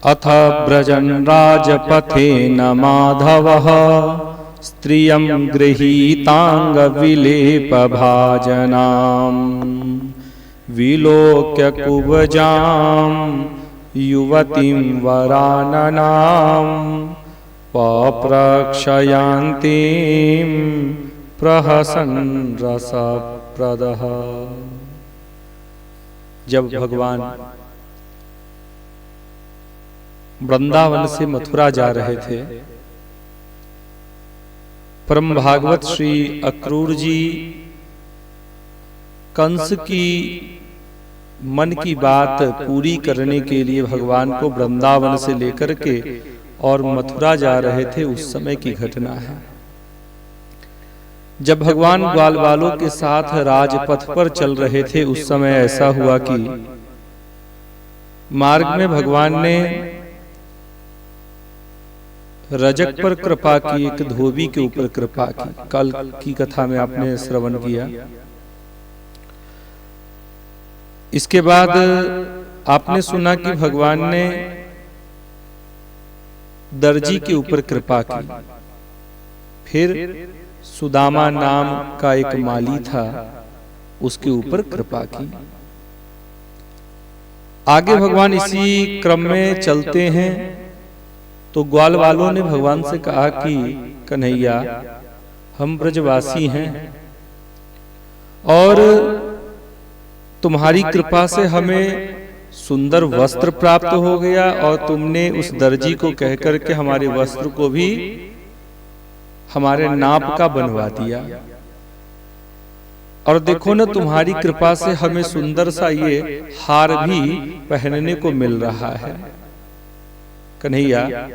अथ व्रजन् राजपथेन माधवः स्त्रियं गृहीताङ्गविलेपभाजनाम् विलोक्य कुब्जां युवतीं वराननां पप्रक्षयान्तीं प्रहसन् रसप्रदः। जब भगवान वृंदावन से मथुरा जा रहे थे, परम भागवत श्री अक्रूर जी कंस की मन की बात पूरी करने के लिए भगवान को वृंदावन से लेकर के और मथुरा जा रहे थे, उस समय की घटना है। जब भगवान ग्वाल बालों के साथ राजपथ पर चल रहे थे, उस समय ऐसा हुआ कि मार्ग में भगवान ने रजक पर कृपा की, एक धोबी के ऊपर कृपा की। कल की कथा में आपने श्रवण किया। इसके बाद आपने सुना कि भगवान ने दर्जी के ऊपर कृपा की। फिर सुदामा नाम का एक माली था, उसके ऊपर कृपा की। आगे भगवान इसी क्रम में चलते हैं तो ग्वाल वालों ने भगवान से कहा कि कन्हैया, हम ब्रजवासी हैं और तुम्हारी कृपा से हमें सुंदर वस्त्र प्राप्त हो गया और तुमने उस दर्जी को कहकर के हमारे वस्त्र को भी हमारे नाप का बनवा दिया। और देखो ना, तुम्हारी कृपा से हमें सुंदर सा ये हार भी पहनने को मिल रहा है। कन्हैया,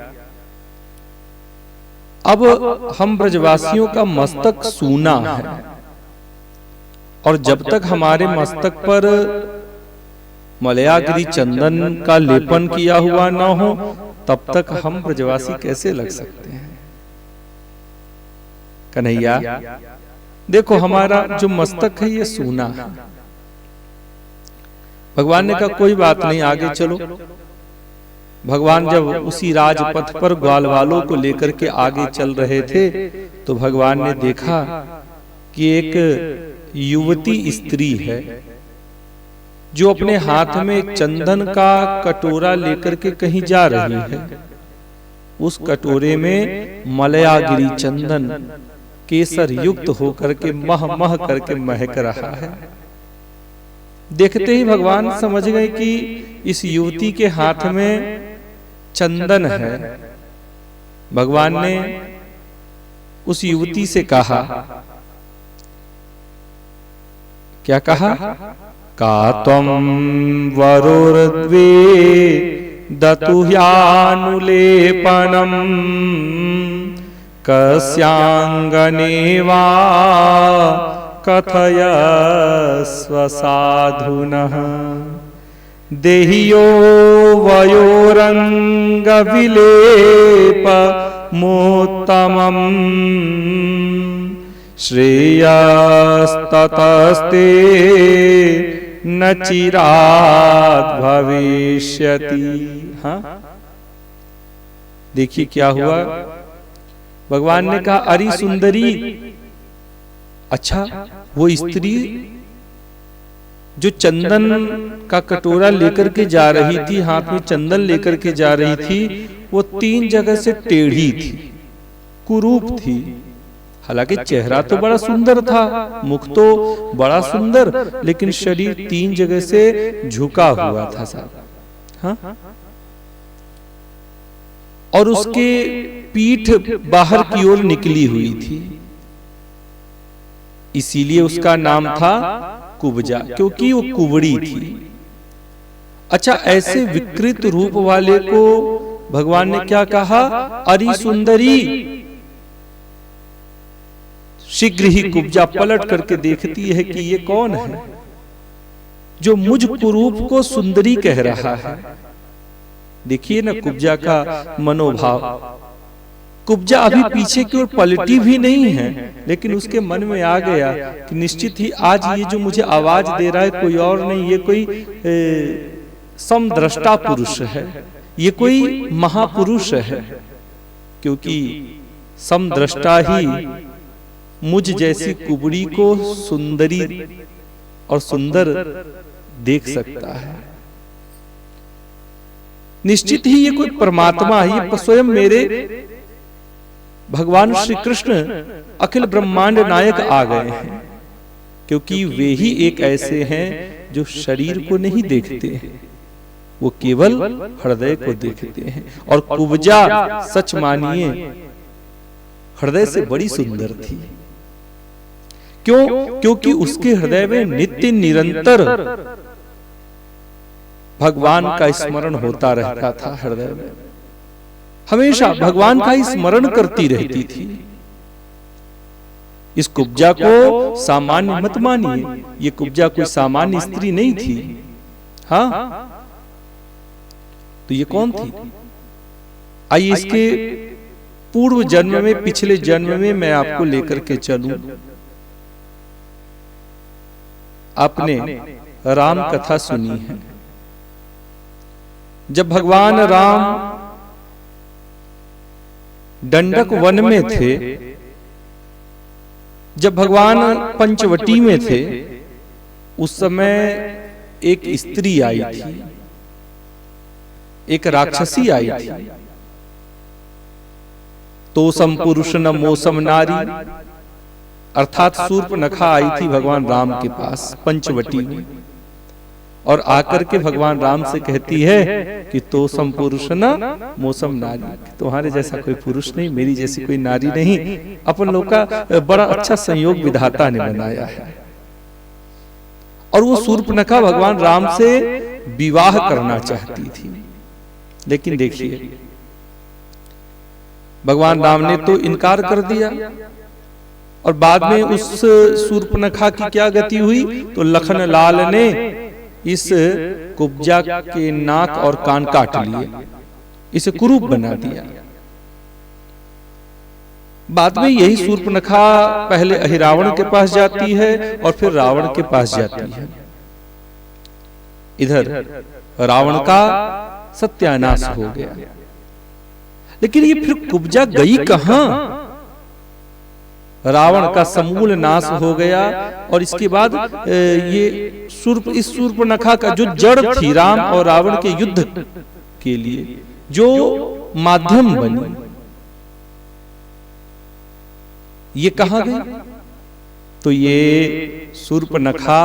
अब हम ब्रजवासियों का मस्तक सूना है और जब तक हमारे मस्तक पर मलयागिरी चंदन का लेपन किया हुआ न हो, तब तक हम ब्रजवासी कैसे लग सकते हैं। कन्हैया, देखो हमारा जो मस्तक है ये सूना है। भगवान ने कहा कोई बात नहीं, आगे चलो। भगवान जब उसी राजपथ पर ग्वाल वालों को लेकर के आगे चल रहे थे तो भगवान ने देखा कि एक युवती स्त्री है जो अपने हाथ में चंदन का कटोरा लेकर के कहीं जा रही है। उस कटोरे में मलयागिरी चंदन केसर युक्त होकर के मह मह करके महक रहा है। देखते ही भगवान समझ गए कि इस युवती के हाथ में चंदन है। भगवान ने उस युवती से कहा, क्या कहा? का त्वं वरोर्द्वे दतुह्यानुलेपनम् कस्यांगने वा कथयस्व साधुनः देहियो वयोरंगविलेपमोत्तमम् श्रेयस्ततस्ते न चिरात् भविष्यति। हाँ, देखिए क्या हुआ। भगवान ने कहा, अरे सुंदरी, अच्छा वो स्त्री जो चंदन का कटोरा लेकर के जा रही थी, हाथ में चंदन लेकर के जा रही थी, वो 3 जगह से टेढ़ी थी, कुरूप थी। हालांकि चेहरा तो बड़ा सुंदर था, मुख तो बड़ा सुंदर, लेकिन शरीर 3 जगह से झुका हुआ था साहब। हाँ? और उसके पीठ बाहर की ओर निकली हुई थी, इसीलिए उसका नाम था कुब्जा, क्योंकि वो कुबड़ी थी। अच्छा, ऐसे विकृत रूप वाले को भगवान ने क्या कहा? अरे सुंदरी। शीघ्र ही कुब्जा पलट करके देखती है कि ये कौन है जो मुझ कुरूप को सुंदरी कह रहा है। देखिए ना कुब्जा का मनोभाव। कुब्जा अभी पीछे की ओर पलटी भी नहीं है, लेकिन उसके मन में आ गया कि निश्चित ही आज ये जो मुझे आवाज दे रहा है कोई और नहीं, ये कोई समद्रष्टा पुरुष है, ये कोई महापुरुष है, क्योंकि समदृष्टा ही मुझ जैसी कुबड़ी को सुंदरी और सुंदर देख सकता है। निश्चित ही ये कोई परमात्मा है, ये स्वयं मेरे भगवान श्री कृष्ण अखिल ब्रह्मांड नायक आ गए हैं, क्योंकि वे ही एक ऐसे हैं जो शरीर को नहीं देखते हैं, वो केवल हृदय को देखते हैं। और कुब्जा सच मानिए हृदय से बड़ी सुंदर थी। क्यों? क्योंकि उसके हृदय में नित्य निरंतर भगवान का स्मरण होता रहता था। हृदय में हमेशा भगवान का स्मरण करती रहती थी। इस कुब्जा को सामान्य मत मानिए, ये कुब्जा कोई सामान्य स्त्री नहीं थी। हाँ, तो ये कौन थी? आइए इसके पूर्व जन्म में, पिछले जन्म में मैं आपको लेकर के चलूं। आपने राम कथा सुनी है। जब भगवान राम दंडक वन में थे, जब भगवान पंचवटी में थे, उस समय एक स्त्री आई थी, एक राक्षसी आई थी। तोसम पुरुष न मोसम नारी, अर्थात शूर्पनखा आई थी भगवान राम के पास पंचवटी में, और आकर के भगवान राम से कहती है कि तोसम पुरुष न मोसम नारी, तुम्हारे जैसा कोई पुरुष नहीं, मेरी जैसी कोई नारी नहीं। अपन लोग का बड़ा अच्छा संयोग विधाता ने बनाया है। और वो शूर्पनखा भगवान राम से विवाह करना चाहती थी, लेकिन देखिए भगवान राम ने तो इनकार कर दिया। और बाद में उस शूर्पनखा की क्या गति हुई? तो लखन लाल ने इस कुब्जा के नाक और कान काट लिए, इसे कुरूप बना दिया। बाद में यही शूर्पनखा पहले अहिरावण के पास जाती है और फिर रावण के पास जाती है। इधर रावण का सत्यानाश हो गया। लेकिन ये फिर कुब्जा गई कहां? रावण का समूल नाश हो गया। और इसके बाद ये इस शूर्पनखा का जो जड़ थी राम और रावण के युद्ध के लिए, जो माध्यम बनी, ये कहां गई? तो ये शूर्पनखा,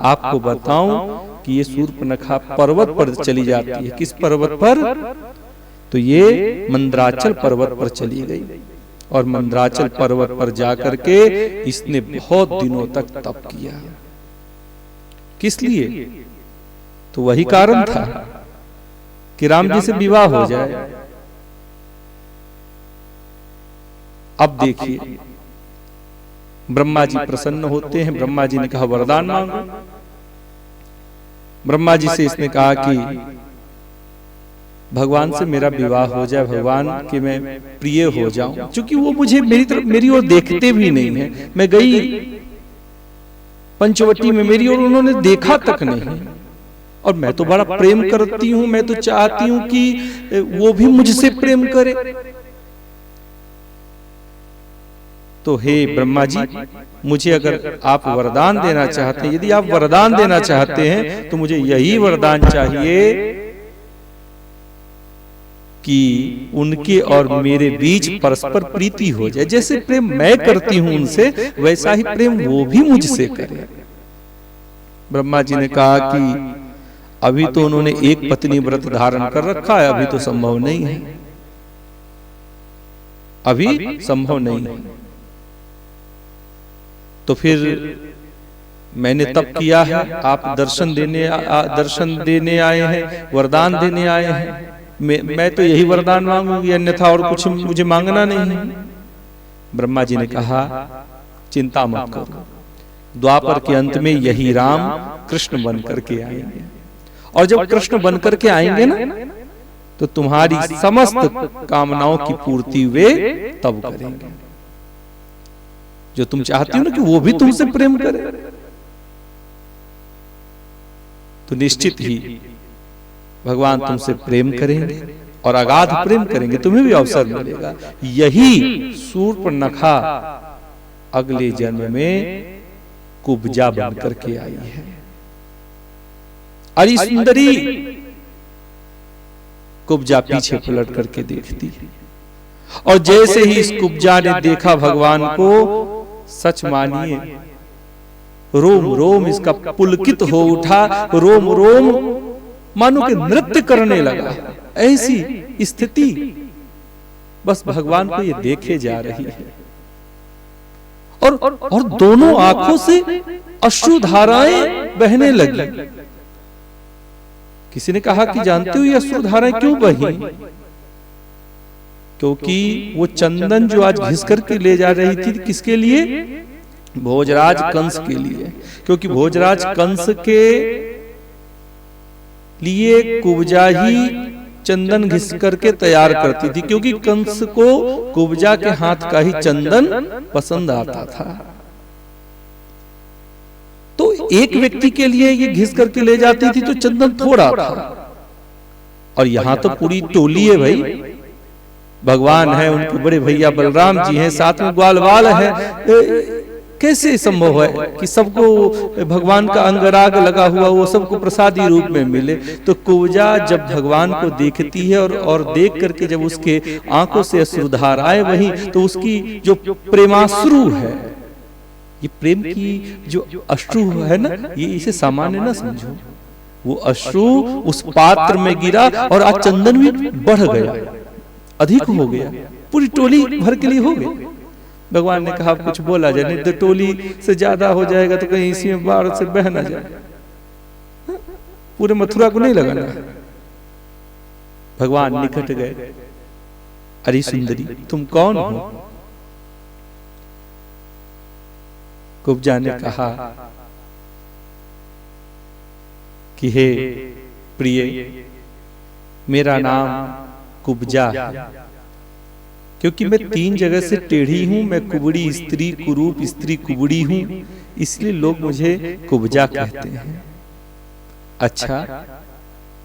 आपको बताऊं कि ये शूर्पनखा पर्वत पर चली जाती है। किस पर्वत पर? तो ये मंदराचल पर्वत पर चली गई। और मंदराचल पर्वत पर जाकर के इसने बहुत दिनों तक तप किया। किस लिए? तो वही कारण था कि राम जी से विवाह हो जाए। अब देखिए ब्रह्मा जी प्रसन्न होते हैं। ब्रह्मा जी ने कहा वरदान मांगो। ब्रह्मा जी से इसने कहा कि भगवान से मेरा विवाह हो जाए, भगवान के मैं प्रिय हो जाऊं, क्योंकि वो मुझे मेरी ओर देखते भी नहीं है। मैं गई पंचवटी में, मेरी ओर उन्होंने देखा तक नहीं। और मैं तो बड़ा प्रेम करती हूं, मैं तो चाहती हूं कि वो भी मुझसे प्रेम करे। तो हे ब्रह्मा जी, मुझे अगर आप वरदान देना चाहते हैं, यदि आप वरदान देना चाहते हैं तो मुझे यही वरदान चाहिए कि उनके और मेरे बीच परस्पर प्रीति हो जाए। जैसे प्रेम मैं करती हूं उनसे, वैसा ही प्रेम वो भी मुझसे करे। ब्रह्मा जी ने कहा कि अभी तो उन्होंने एक पत्नी व्रत धारण कर रखा है, अभी तो संभव नहीं है, अभी संभव नहीं है। तो फिर मैंने तप किया है, आप दर्शन देने आए हैं, वरदान देने आए हैं। मैं तो यही वरदान मांगूंगी, अन्यथा और कुछ मुझे मांगना नहीं है। ब्रह्मा जी ने कहा चिंता मत करो, द्वापर के अंत में यही राम कृष्ण बन करके आएंगे। और जब कृष्ण बन करके आएंगे ना, तो तुम्हारी समस्त कामनाओं की पूर्ति वे तब करेंगे, जो तुम चाहती हो ना कि वो भी तुमसे प्रेम करे। तो निश्चित ही भगवान तुमसे प्रेम करेंगे। और अगाध प्रेम करेंगे, तुम्हें भी अवसर मिलेगा। यही शूर्पणखा अगले जन्म में कुब्जा बनकर के आई है। अरे सुंदरी कुब्जा पीछे पलट करके देखती, और जैसे ही इस कुब्जा ने देखा भगवान को, सच मानिए रोम रोम इसका पुलकित हो उठा, रोम रोम मानो कि नृत्य करने लगा। ऐसी स्थिति बस भगवान को ये देखे जा रही है, और दोनों आंखों से अश्रुधाराएं बहने लगी। किसी ने कहा कि जानते हो ये अश्रुधाराएं क्यों बही? क्योंकि वो चंदन जो आज घिस करके ले जा रही थी, किसके लिए? भोजराज कंस के लिए। क्योंकि भोजराज कंस के लिए कुब्जा ही चंदन घिस करके तैयार करती थी, क्योंकि कंस को कुब्जा के हाथ का ही चंदन पसंद आता था। तो एक व्यक्ति के लिए ये घिस करके ले जाती थी तो चंदन थोड़ा था, और यहां तो पूरी टोली है भाई। भगवान है, उनके बड़े भैया बलराम जी हैं, साथ में ग्वालवाल है। कैसे संभव है कि सबको भगवान का अंगराग लगा हुआ वो सबको प्रसादी रूप में मिले? तो कुब्जा जब भगवान को देखती है और देख करके जब उसके आंखों से अश्रुधार आए वही, तो उसकी जो प्रेमाश्रु है, ये प्रेम की जो अश्रु है ना, ये इसे सामान्य ना समझो। वो अश्रु उस पात्र में गिरा और आज चंदन भी बढ़ गया, अधिक हो गया, पूरी टोली भर के लिए हो गई। भगवान ने कहा कुछ बोला जाए, नहीं तो टोली से ज्यादा हो जाएगा तो कहीं इसी में बाढ़ से बह ना जाए, पूरे मथुरा को नहीं लगाना। भगवान निकट गए, अरे सुंदरी तुम कौन हो? कुब्जा ने कहा कि हे प्रिय, मेरा नाम कुब्जा है, क्योंकि मैं 3 जगह से टेढ़ी हूं। मैं कुबड़ी स्त्री, कुरूप स्त्री कुबड़ी हूं, इसलिए लोग मुझे कुब्जा कहते हैं। अच्छा,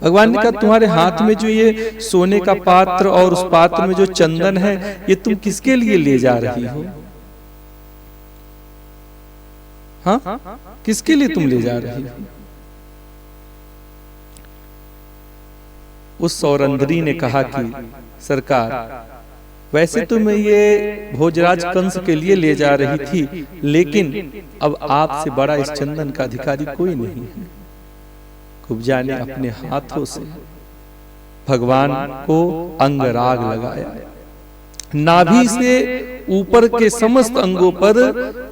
भगवान ने कहा तुम्हारे हाथ में जो ये सोने का पात्र और उस पात्र में जो चंदन है, ये तुम किसके लिए ले जा रही हो? हाँ, किसके लिए तुम ले जा रही हो? उस सौरंधरी ने कहा कि सरकार, वैसे तो मैं ये भोजराज कंस के लिए ले जा रही थी, लेकिन अब आपसे बड़ा इस चंदन का अधिकारी कोई नहीं है। कुब्जा ने अपने हाथों से भगवान को अंगराग लगाया, नाभि से ऊपर के समस्त अंगों पर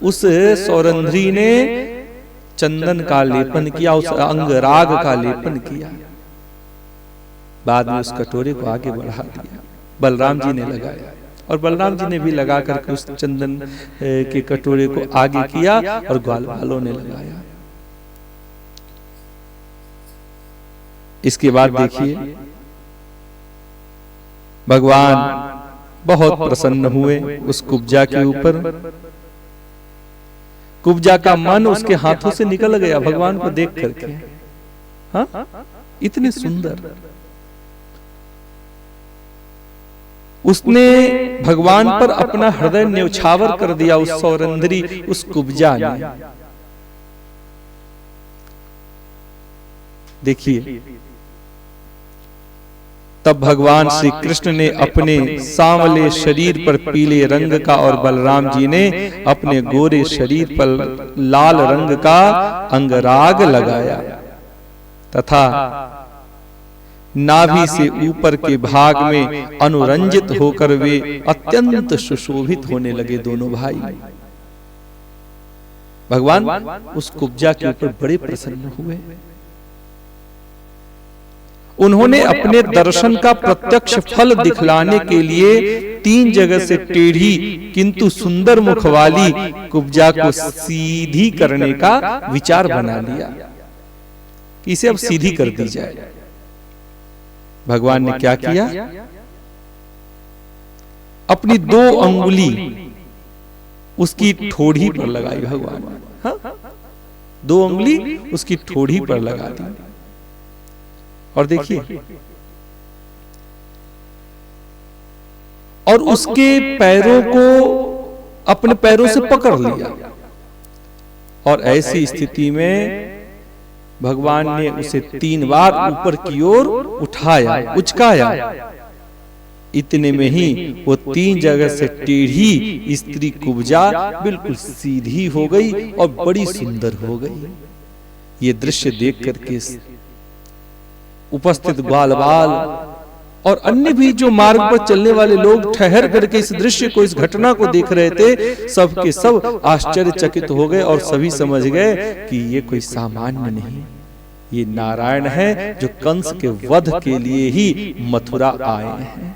उस सौरंधरी ने चंदन का लेपन किया, उस अंगराग का लेपन किया। बाद में उस कटोरे को आगे बढ़ा दिया, बलराम जी ने लगाया, और बलराम जी ने भी लगा करके उस चंदन के कटोरे को आगे किया, और ग्वालवालों ने लगाया। इसके बाद देखिए भगवान बहुत प्रसन्न हुए उस कुब्जा के ऊपर। कुब्जा का मन उसके हाथों से निकल गया भगवान को देख करके। हाँ, इतने सुंदर। उसने भगवान पर अपना हृदय न्यौछावर कर दिया, उस सौरंधरी, उस कुब्जा ने। देखिए, तब भगवान श्री कृष्ण ने अपने सांवले शरीर पर पीले रंग का और बलराम जी ने अपने गोरे शरीर पर लाल रंग का अंगराग लगाया तथा नाभि से ऊपर के भाग में अनुरंजित होकर वे अत्यंत सुशोभित होने लगे दोनों भाई। भगवान उस कुब्जा के ऊपर बड़े प्रसन्न हुए। उन्होंने अपने दर्शन का प्रत्यक्ष फल दिखलाने के लिए 3 जगह से टेढ़ी किंतु सुंदर मुख वाली कुब्जा को सीधी करने का विचार बना लिया, इसे अब सीधी कर दी जाए। भगवान ने क्या किया? अपनी 2 अंगुली उसकी ठोड़ी पर लगाई भगवान ने। हाँ? 2 अंगुली उसकी ठोड़ी पर लगा दी। और देखिए और उसके पैरों को अपने पैरों से पकड़ लिया। और ऐसी स्थिति में भगवान ने उसे 3 बार ऊपर की ओर उठाया, उचकाया। इतने में ही वो 3 जगह से टेढ़ी स्त्री कुब्जा बिल्कुल सीधी हो गई और बड़ी सुंदर हो गई। ये दृश्य देख करके उपस्थित ग्वाल बाल और अन्य भी जो मार्ग पर चलने वाले लोग ठहर करके इस दृश्य को, इस घटना को देख रहे थे, सब के सब आश्चर्यचकित हो गए और सभी समझ गए कि ये कोई सामान्य नहीं, ये नारायण है जो कंस के वध के लिए ही मथुरा आए हैं।